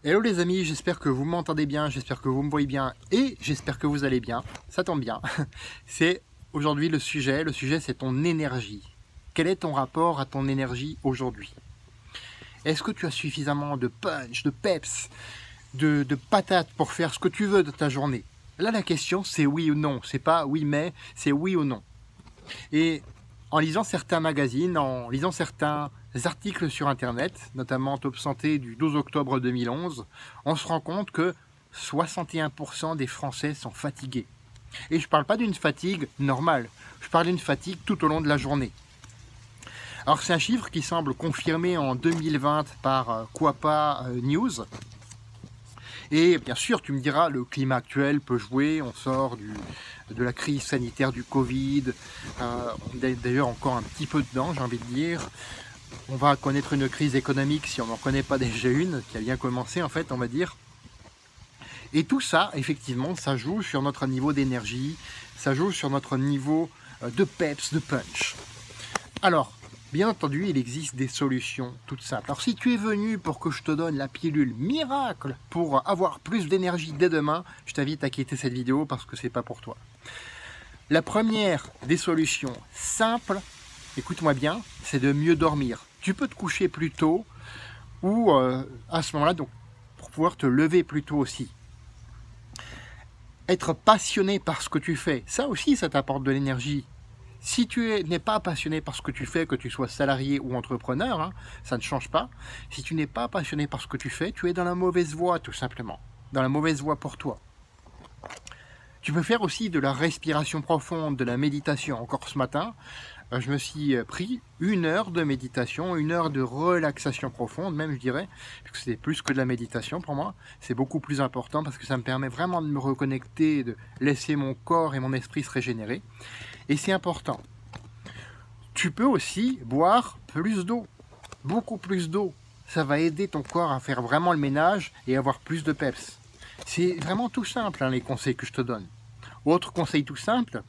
Hello les amis, j'espère que vous m'entendez bien, j'espère que vous me voyez bien et j'espère que vous allez bien. Ça tombe bien. C'est aujourd'hui le sujet c'est ton énergie. Quel est ton rapport à ton énergie aujourd'hui? Est-ce que tu as suffisamment de punch, de peps, de patates pour faire ce que tu veux de ta journée? Là la question c'est oui ou non, c'est pas oui mais, c'est oui ou non. Et en lisant certains magazines, en lisant certains articles sur Internet, notamment Top Santé du 12 octobre 2011, on se rend compte que 61% des Français sont fatigués. Et je ne parle pas d'une fatigue normale, je parle d'une fatigue tout au long de la journée. Alors c'est un chiffre qui semble confirmé en 2020 par Quapa News. Et bien sûr, tu me diras, le climat actuel peut jouer, on sort de la crise sanitaire du Covid, on est d'ailleurs encore un petit peu dedans, j'ai envie de dire. On va connaître une crise économique si on n'en connaît pas déjà une, qui a bien commencé en fait, on va dire. Et tout ça, effectivement, ça joue sur notre niveau d'énergie, ça joue sur notre niveau de peps, de punch. Alors, bien entendu, il existe des solutions toutes simples. Alors si tu es venu pour que je te donne la pilule miracle pour avoir plus d'énergie dès demain, je t'invite à quitter cette vidéo parce que c'est pas pour toi. La première des solutions simples, écoute-moi bien, c'est de mieux dormir. Tu peux te coucher plus tôt ou à ce moment-là, donc pour pouvoir te lever plus tôt aussi. Être passionné par ce que tu fais, ça aussi, ça t'apporte de l'énergie. Si tu n'es pas passionné par ce que tu fais, que tu sois salarié ou entrepreneur, hein, ça ne change pas. Si tu n'es pas passionné par ce que tu fais, tu es dans la mauvaise voie, tout simplement. Dans la mauvaise voie pour toi. Tu peux faire aussi de la respiration profonde, de la méditation. Encore ce matin, je me suis pris 1 heure de méditation, 1 heure de relaxation profonde, même je dirais, parce que c'est plus que de la méditation pour moi. C'est beaucoup plus important parce que ça me permet vraiment de me reconnecter, de laisser mon corps et mon esprit se régénérer. Et c'est important. Tu peux aussi boire plus d'eau, beaucoup plus d'eau. Ça va aider ton corps à faire vraiment le ménage et avoir plus de peps. C'est vraiment tout simple, hein, les conseils que je te donne. Autre conseil tout simple,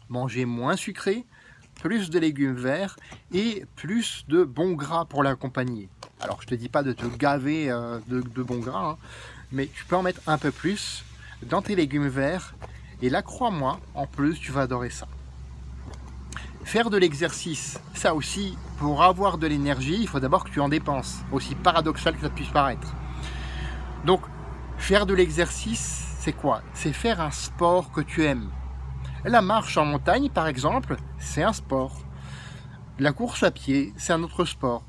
manger moins sucré, plus de légumes verts et plus de bons gras pour l'accompagner. Alors je ne te dis pas de te gaver de bons gras, hein, mais tu peux en mettre un peu plus dans tes légumes verts. Et là, crois-moi, en plus, tu vas adorer ça. Faire de l'exercice, ça aussi, pour avoir de l'énergie, il faut d'abord que tu en dépenses, aussi paradoxal que ça puisse paraître. Donc, faire de l'exercice, c'est quoi? C'est faire un sport que tu aimes. La marche en montagne, par exemple, c'est un sport. La course à pied, c'est un autre sport.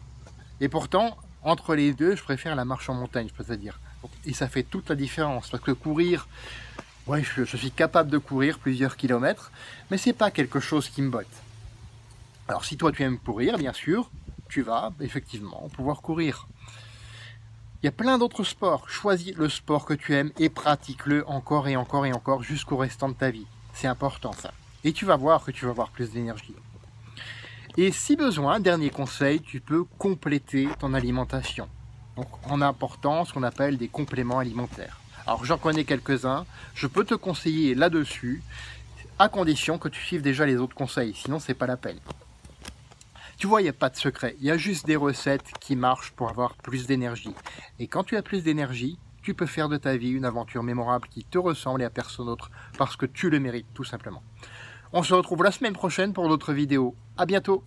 Et pourtant, entre les deux, je préfère la marche en montagne, je peux te dire. Et ça fait toute la différence, parce que courir, ouais, je suis capable de courir plusieurs kilomètres, mais c'est pas quelque chose qui me botte. Alors si toi tu aimes courir, bien sûr, tu vas effectivement pouvoir courir. Il y a plein d'autres sports. Choisis le sport que tu aimes et pratique-le encore et encore et encore jusqu'au restant de ta vie. C'est important ça. Et tu vas voir que tu vas avoir plus d'énergie. Et si besoin, dernier conseil, tu peux compléter ton alimentation. Donc en apportant ce qu'on appelle des compléments alimentaires. Alors j'en connais quelques-uns, je peux te conseiller là-dessus, à condition que tu suives déjà les autres conseils, sinon c'est pas la peine. Tu vois, il n'y a pas de secret, il y a juste des recettes qui marchent pour avoir plus d'énergie. Et quand tu as plus d'énergie, tu peux faire de ta vie une aventure mémorable qui te ressemble et à personne d'autre, parce que tu le mérites tout simplement. On se retrouve la semaine prochaine pour d'autres vidéos. À bientôt!